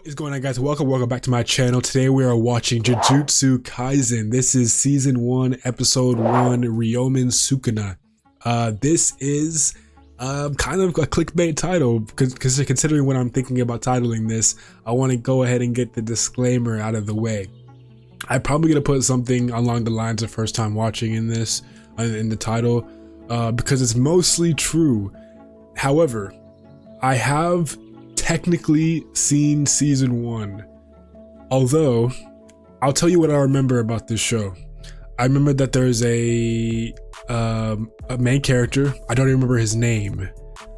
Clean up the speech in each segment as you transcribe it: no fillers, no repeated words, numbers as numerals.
What is going on, guys? Welcome back to my channel. Today we are watching Jujutsu Kaisen. This is season 1 episode 1, Ryomen Sukuna. This is kind of a clickbait title because considering what I'm thinking about titling this, I want to go ahead and get the disclaimer out of the way. I'm probably gonna put something along the lines of first time watching in this in the title because it's mostly true. However, I have technically seen season 1, although I'll tell you what I remember about this show. I remember that there's a main character. I don't even remember his name.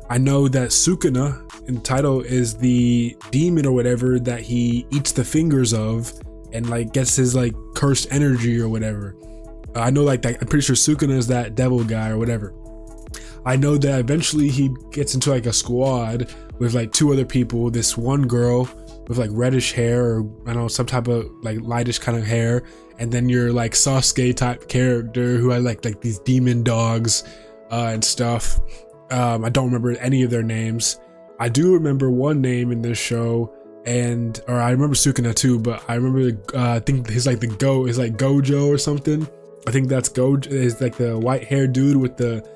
I know that Sukuna in the title is the demon or whatever that he eats the fingers of and like gets his like cursed energy or whatever. I know like that. I'm pretty sure Sukuna is that devil guy or whatever. I know that eventually he gets into like a squad with like 2 other people, this one girl with like reddish hair or I don't know, some type of like lightish kind of hair, and then your like Sasuke type character who had like these demon dogs and stuff. I don't remember any of their names. I do remember one name in this show, or I remember Sukuna too, but I remember I think he's like the Gojo or something. I think that's Gojo, is like the white haired dude with the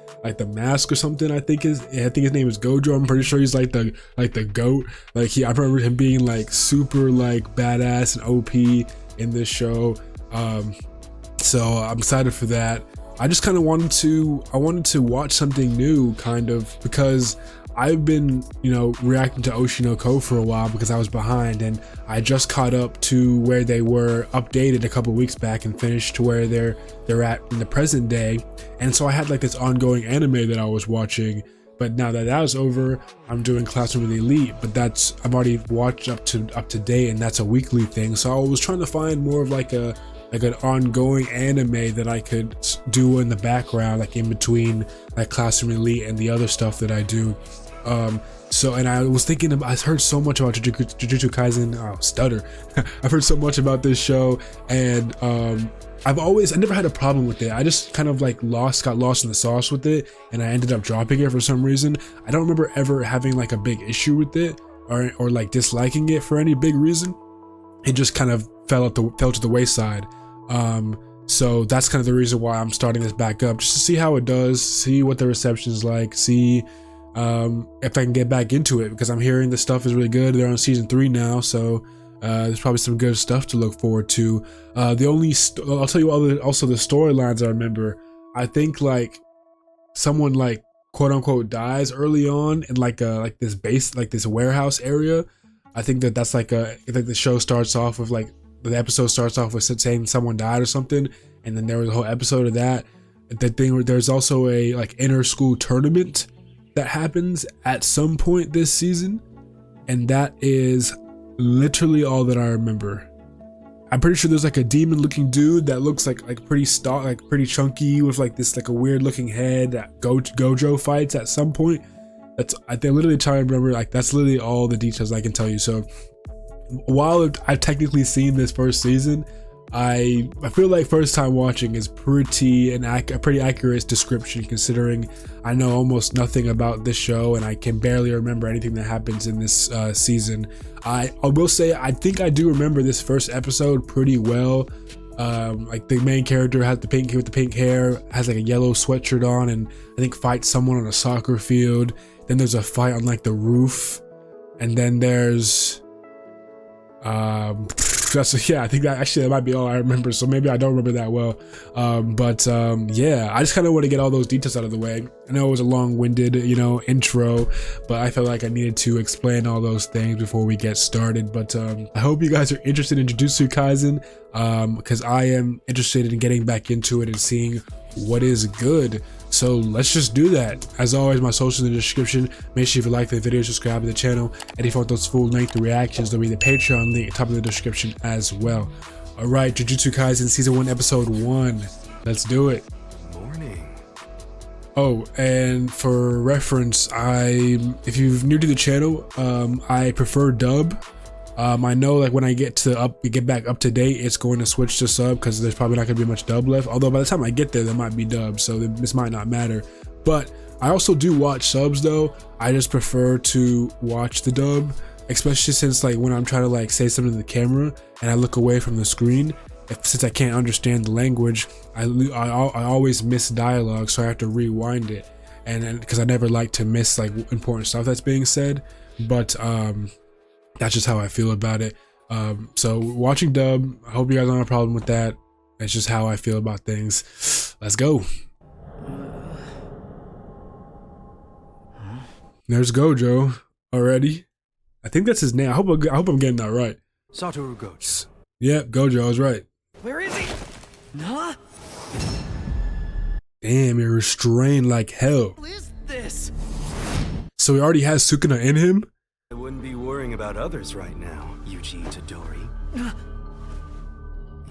mask or something. I think his name is Gojo. I'm pretty sure he's like the goat. Like I remember him being like super like badass and OP in this show. So I'm excited for that. I just kind of wanted to watch something new, kind of, because I've been, reacting to Oshinoko for a while because I was behind, and I just caught up to where they were updated a couple weeks back and finished to where they're at in the present day. And so I had like this ongoing anime that I was watching, but now that was over, I'm doing Classroom of the Elite, but I've already watched up to date, and that's a weekly thing. So I was trying to find more of like an ongoing anime that I could do in the background, like in between like Classroom Elite and the other stuff that I do. And I was thinking I heard so much about Jujutsu Kaisen. I've heard so much about this show, and I never had a problem with it. I just kind of like got lost in the sauce with it, and I ended up dropping it for some reason. I don't remember ever having like a big issue with it or like disliking it for any big reason. It just kind of fell to the wayside. So that's kind of the reason why I'm starting this back up, just to see how it does, see what the reception is like, see if I can get back into it, because I'm hearing the stuff is really good. They're on season 3 now, so there's probably some good stuff to look forward to. I'll tell you also the storylines I remember. I think like someone like quote unquote dies early on in like this warehouse area. I think that's like the show starts off with like the episode starts off with saying someone died or something, and then there was a whole episode of that. There's also a like inter school tournament that happens at some point this season, and that is literally all that I remember. I'm pretty sure there's like a demon looking dude that looks like pretty chunky with like this like a weird looking head that Gojo fights at some point. They're literally trying to remember, like that's literally all the details I can tell you. So while I've technically seen this first season, I feel like first time watching is a pretty accurate description, considering I know almost nothing about this show and I can barely remember anything that happens in this season. I will say I think I do remember this first episode pretty well. Like the main character has the pink hair, has like a yellow sweatshirt on, and I think fights someone on a soccer field. Then there's a fight on like the roof, and then there's I think that might be all I remember, so maybe I don't remember that well. Yeah, I just kind of want to get all those details out of the way. I know it was a long-winded intro, but I felt like I needed to explain all those things before we get started. But I hope you guys are interested in Jujutsu Kaisen, because I am interested in getting back into it and seeing what is good. So let's just do that. As always, my socials in the description. Make sure if you like the video, subscribe to the channel, and if you want those full-length reactions, there'll be the Patreon link at the top of the description as well. All right, Jujutsu Kaisen season 1 episode 1. Let's do it. Morning. Oh, and for reference, if you're new to the channel, I prefer dub. I know like when I get back up to date, it's going to switch to sub because there's probably not going to be much dub left. Although by the time I get there might be dub, so this might not matter. But I also do watch subs though. I just prefer to watch the dub especially since like when I'm trying to like say something to the camera and I look away from the screen, since I can't understand the language, I always miss dialogue, so I have to rewind it, and because I never like to miss like important stuff that's being said. But that's just how I feel about it. So watching dub, I hope you guys don't have a problem with that. It's just how I feel about things. Let's go. There's Gojo already. I think that's his name. I hope I'm getting that right. Satoru Gojo. Yep, Gojo, I was right. Where is he? Huh? Damn, you're restrained like hell. What is this? So he already has Sukuna in him? I wouldn't be worrying about others right now, Yuji Itadori.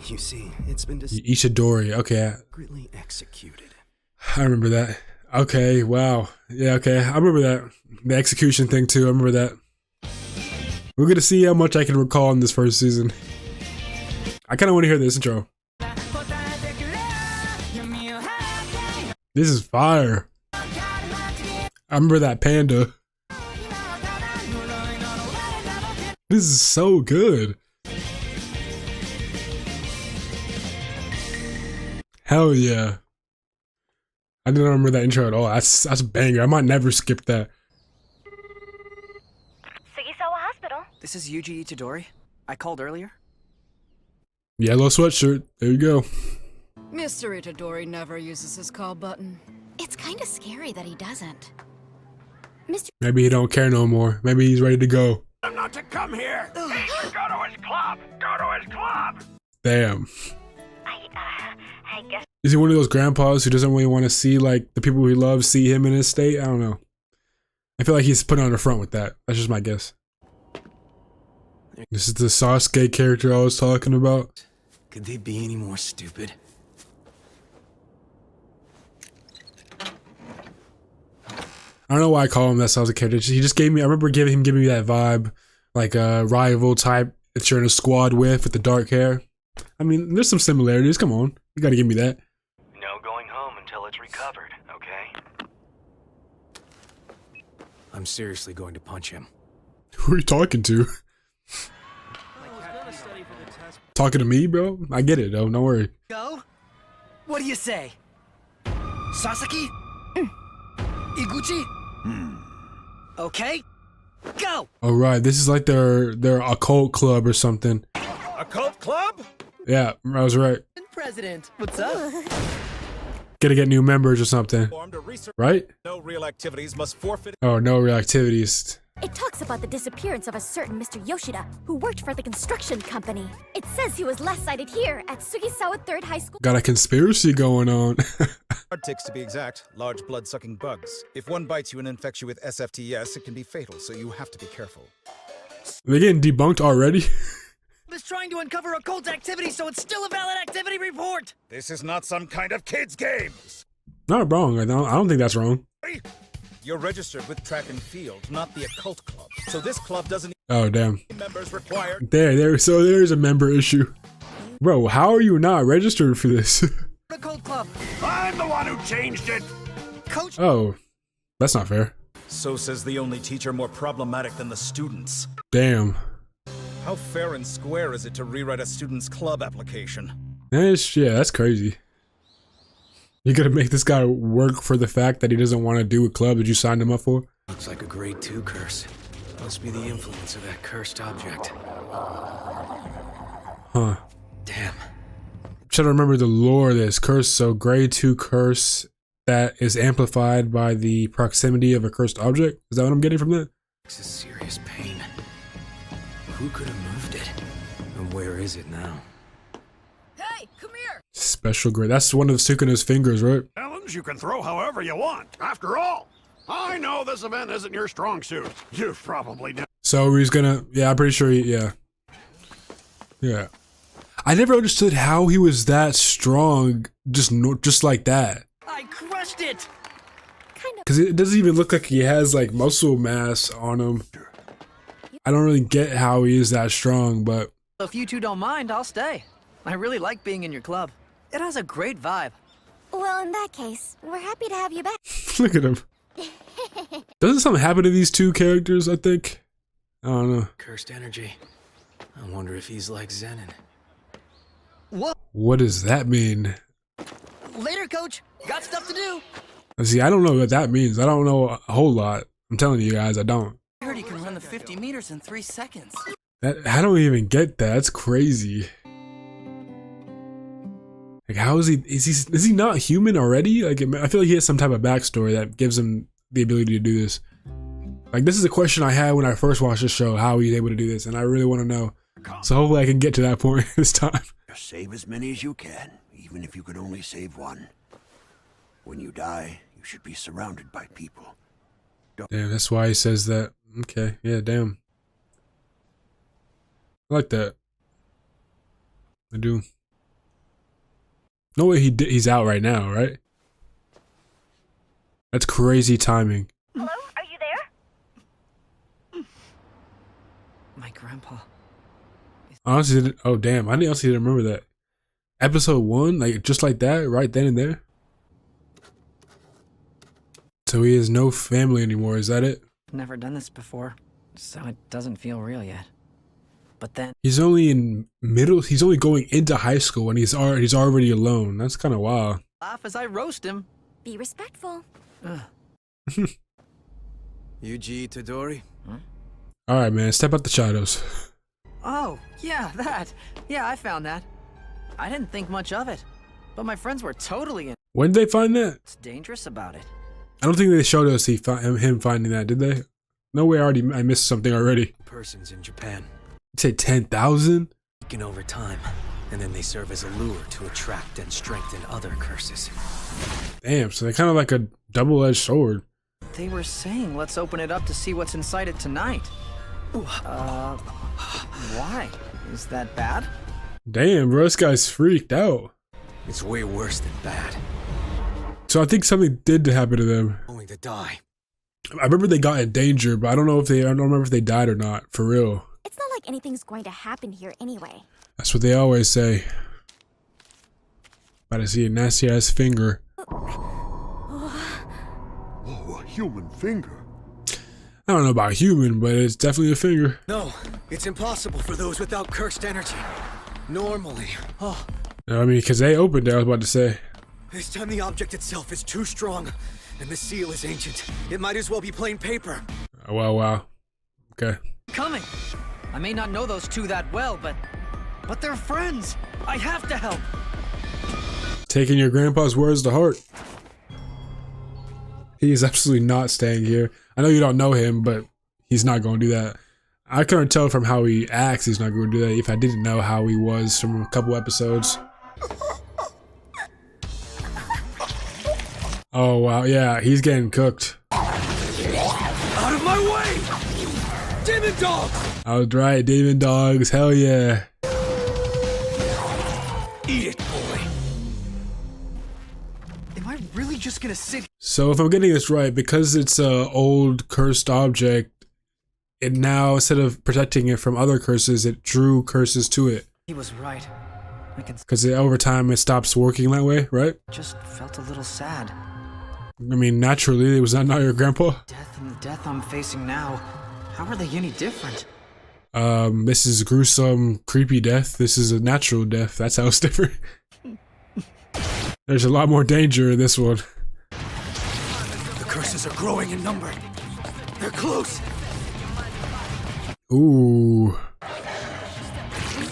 You see, it's been Ishidori, okay. secretly executed. I remember that. Okay, wow. Yeah, okay, I remember that. The execution thing too, I remember that. We're gonna see how much I can recall in this first season. I kinda wanna hear this intro. This is fire. I remember that panda. This is so good. Hell yeah. I didn't remember that intro at all. That's a banger. I might never skip that. Sugisawa Hospital. This is Yuji Itadori. I called earlier. Yellow sweatshirt. There you go. Mr. Itadori never uses his call button. It's kind of scary that he doesn't. Maybe he don't care no more. Maybe he's ready to go. I'm not to come here. Go to his club. Go to his club. Damn. I guess. Is he one of those grandpas who doesn't really want to see like the people he loves see him in his state? I don't know. I feel like he's putting on the front with that. That's just my guess. This is the Sasuke character I was talking about. Could they be any more stupid? I don't know why I call him that Sasuke character. He just gave me, I remember giving me that vibe, like a rival type that you're in a squad with the dark hair. I mean, there's some similarities. Come on, you gotta give me that. No going home until it's recovered, okay? I'm seriously going to punch him. Who are you talking to? Talking to me, bro? I get it, though. Don't worry. Go? What do you say? Sasaki? Iguchi? Okay. Go! All right, this is like their occult club or something. A cult club? Yeah, I was right. President, what's up? Gotta get new members or something, right? No real activities must forfeit. Oh, no real activities. It talks about the disappearance of a certain Mr. Yoshida, who worked for the construction company. It says he was last sighted here at Sugisawa 3rd High School. Got a conspiracy going on. Hard ticks to be exact, large blood-sucking bugs. If one bites you and infects you with SFTS, it can be fatal, so you have to be careful. They're getting debunked already? I was trying to uncover occult activity, so it's still a valid activity report! This is not some kind of kids' game! Not wrong. I don't think that's wrong. You're registered with track and field, not the occult club. So this club doesn't Oh, damn. need members required. So there's a member issue. Bro, how are you not registered for this? Occult club! I'm the one who changed it. Coach! Oh, that's not fair. So says the only teacher more problematic than the students. Damn. How fair and square is it to rewrite a student's club application? That's crazy. You gotta make this guy work for the fact that he doesn't want to do a club that you signed him up for? Looks like a grade 2 curse. Must be the influence of that cursed object. Huh. Damn. I'm trying to remember the lore of this curse. So grade 2 curse that is amplified by the proximity of a cursed object. Is that what I'm getting from that? It's a serious pain. Who could have moved it? And where is it now? Hey, come here! Special grade. That's one of Sukuna's fingers, right? Challenge you can throw however you want. After all, I know this event isn't your strong suit. You've probably done. So he's gonna, yeah, I'm pretty sure yeah. I never understood how he was that strong, just like that. I crushed it! Because it doesn't even look like he has like muscle mass on him. I don't really get how he is that strong, but If you two don't mind, I'll stay. I really like being in your club. It has a great vibe. Well, in that case, we're happy to have you back. look at him. Doesn't something happen to these two characters, I think? I don't know. Cursed energy. I wonder if he's like Zenin. What? What does that mean? Later, coach. Got stuff to do. See, I don't know what that means. I don't know a whole lot. I'm telling you guys, I don't. I heard he can run the 50 meters in 3 seconds. I don't even get that. That's crazy. Like, how is he? Is he not human already? Like, I feel like he has some type of backstory that gives him the ability to do this. Like, this is a question I had when I first watched the show, how he's able to do this, and I really want to know. So hopefully I can get to that point this time. Save as many as you can, even if you could only save one. When you die, you should be surrounded by people. Damn, that's why he says that. Okay, yeah, damn. I like that. I do. No way he's out right now, right? That's crazy timing. Hello? Are you there? My grandpa. Honestly, oh damn, I honestly didn't remember that. Episode 1, like just like that, right then and there. So he has no family anymore, is that it? Never done this before, so it doesn't feel real yet. But then He's only in middle, he's only going into high school and he's already alone. That's kind of wild. laugh as I roast him. Be respectful. Yuji Itadori? Alright man, step out the shadows. Oh, yeah, that. Yeah, I found that. I didn't think much of it, but my friends were totally in. When did they find that? What's dangerous about it? I don't think they showed us him finding that, did they? No way, I missed something already. Persons in Japan. You say 10,000? Weaken over time, and then they serve as a lure to attract and strengthen other curses. Damn, so they're kind of like a double-edged sword. They were saying let's open it up to see what's inside it tonight. Why? Is that bad? Damn, bro, this guy's freaked out. It's way worse than bad. So I think something did happen to them. Only to die. I remember they got in danger, but I don't remember if they died or not, for real. It's not like anything's going to happen here anyway. That's what they always say. About to see a nasty ass finger. Oh, a human finger. I don't know about human, but it's definitely a finger. No, it's impossible for those without cursed energy. Normally. Oh, I mean, because they opened it, I was about to say. this time the object itself is too strong, and the seal is ancient. It might as well be plain paper. Wow. Okay. Coming. I may not know those two that well, but they're friends. I have to help. Taking your grandpa's words to heart. He is absolutely not staying here. I know you don't know him, but he's not going to do that. I couldn't tell from how he acts he's not going to do that if I didn't know how he was from a couple episodes. Oh wow, yeah, he's getting cooked. Out of my way! Demon dogs! I was right, demon dogs, hell yeah. Eat it, boy. Am I really just gonna sit? So if I'm getting this right, because it's a old cursed object, it now, instead of protecting it from other curses, it drew curses to it. He was right. I can. Because over time it stops working that way, right? Just felt a little sad. I mean, naturally, was that not your grandpa? Death and the death I'm facing now. How are they any different? This is gruesome, creepy death. This is a natural death. That's how it's different. There's a lot more danger in this one. The curses are growing in number. They're close. Ooh.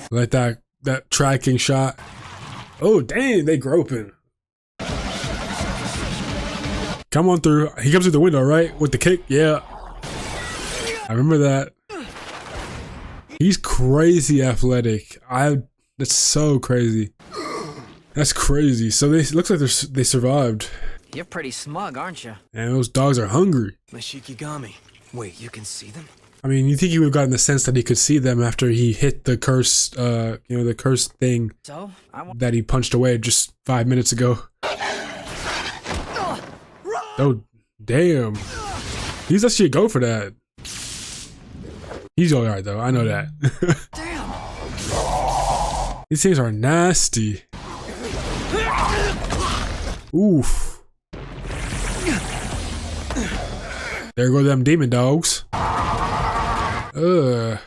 Like that tracking shot. Oh, dang, they groping. Come on through. He comes through the window, right? With the kick? Yeah. I remember that. He's crazy athletic. That's so crazy. That's crazy. So it looks like they survived. You're pretty smug, aren't you? And those dogs are hungry. My Shikigami. Wait, you can see them? I mean, you think he would have gotten the sense that he could see them after he hit the cursed, the cursed thing So, that he punched away just 5 minutes ago. Oh, damn. He's actually a go for that. He's alright though, I know that. damn. These things are nasty. Oof. There go them demon dogs. Ugh.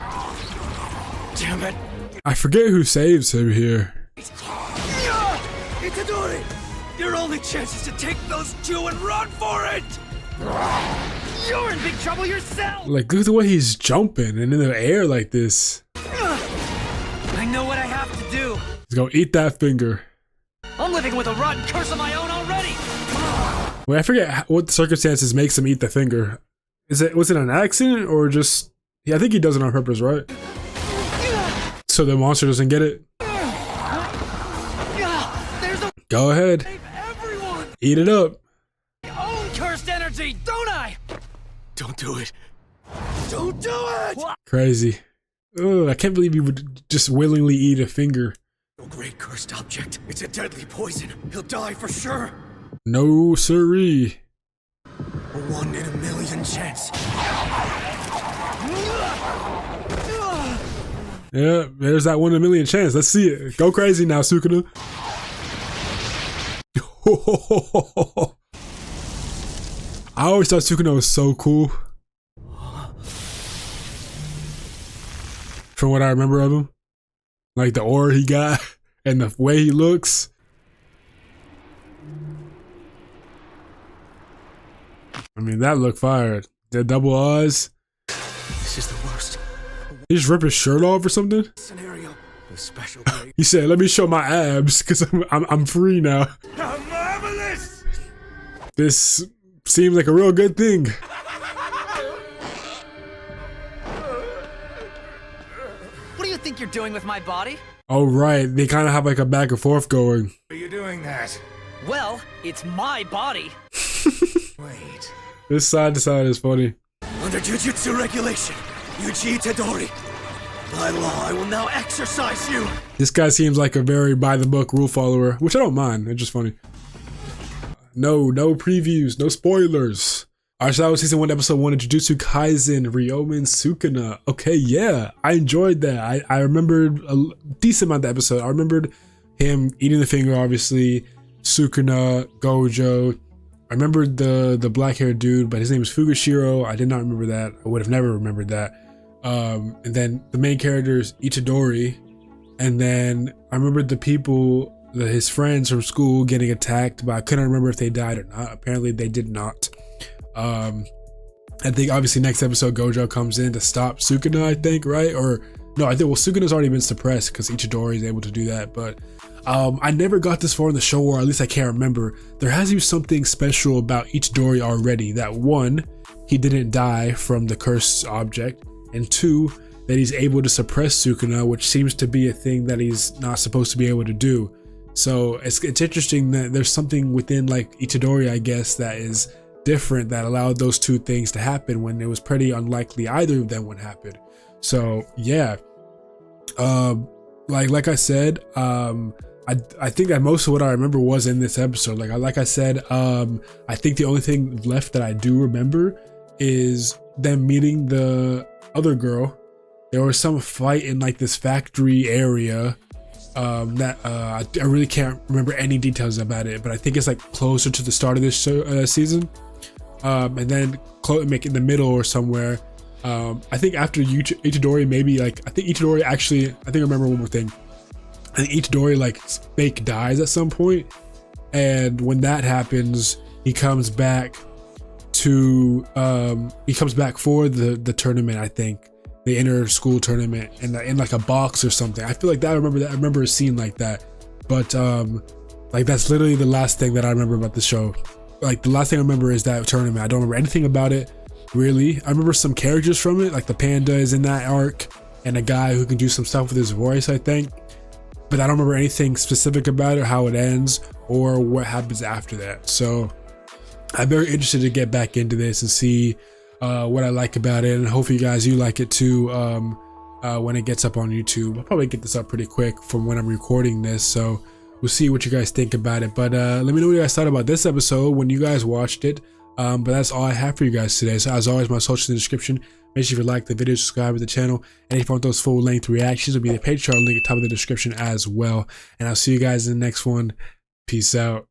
Damn it! I forget who saves him here. Itadori! Your only chance is to take those two and run for it! You're in big trouble yourself! Like, look at the way he's jumping and in the air like this. I know what I have to do. He's gonna eat that finger. I'm living with a rotten curse of my own already. Wait, I forget what circumstances makes him eat the finger. Was it an accident or just? Yeah, I think he does it on purpose, right? So the monster doesn't get it. Go ahead. Everyone! Eat it up. Own cursed energy, don't I? Don't do it! Don't do it! Crazy. Oh, I can't believe you would just willingly eat a finger. No great cursed object. It's a deadly poison. He'll die for sure. No siree. A 1 in a million chance. Yeah, there's that 1 in a million chance. Let's see it. Go crazy now, Sukuna. I always thought Sukuna was so cool. From what I remember of him. Like the aura he got and the way he looks. I mean, that looked fire. The double eyes. This is the worst He just rip his shirt off or something? scenario. A special day. He said, let me show my abs because I'm free now. Marvelous! This seems like a real good thing. What do you think you're doing with my body? Oh, right. They kind of have like a back and forth going. Are you doing that? Well, it's my body. Wait. This side to side is funny. Under Jujutsu regulation, Yuji Itadori. By law, I will now exercise you. This guy seems like a very by the book rule follower, which I don't mind. It's just funny. No previews, no spoilers. Alright, so that was season 1, episode 1 of Jujutsu Kaisen, Ryomen Sukuna. Okay, yeah, I enjoyed that. I remembered a decent amount of the episode. I remembered him eating the finger, obviously. Sukuna, Gojo. I remembered the black-haired dude, but his name was Fukushiro. I did not remember that. I would have never remembered that. And then the main character is Itadori. And then I remembered the people, his friends from school getting attacked, but I couldn't remember if they died or not. Apparently they did not. I think obviously next episode Gojo comes in to stop Sukuna, I think, right? Or no, I think, well, Sukuna's already been suppressed because Itadori is able to do that, but I never got this far in the show, or at least I can't remember. There has to be something special about Itadori already. That 1, he didn't die from the cursed object, and 2, that he's able to suppress Sukuna, which seems to be a thing that he's not supposed to be able to do. So it's interesting that there's something within like Itadori, I guess, that is different that allowed those 2 things to happen when it was pretty unlikely either of them would happen. So yeah, like I said, I think that most of what I remember was in this episode. Like I said, I think the only thing left that I do remember is them meeting the other girl. There was some fight in like this factory area that I really can't remember any details about it, but I think it's like closer to the start of this season. And then make in the middle or somewhere. I think after Itadori, maybe like, I think Itadori actually, I think I remember one more thing. I think Itadori like fake dies at some point, and when that happens, he comes back to for the tournament. I think the inter school tournament, and in like a box or something. I feel like that. I remember a scene like that, but like that's literally the last thing that I remember about the show. Like the last thing I remember is that tournament. I don't remember anything about it really. I remember some characters from it, like the panda is in that arc, and a guy who can do some stuff with his voice, I think. But I don't remember anything specific about it, how it ends, or what happens after that. So I'm very interested to get back into this and see what I like about it, and hopefully you guys, you like it too when it gets up on YouTube. I'll probably get this up pretty quick from when I'm recording this, so we'll see what you guys think about it. But let me know what you guys thought about this episode when you guys watched it. But that's all I have for you guys today. So as always, my socials in the description. Make sure you like the video, subscribe to the channel, and if you want those full-length reactions, it'll be the Patreon link at the top of the description as well. And I'll see you guys in the next one. Peace out.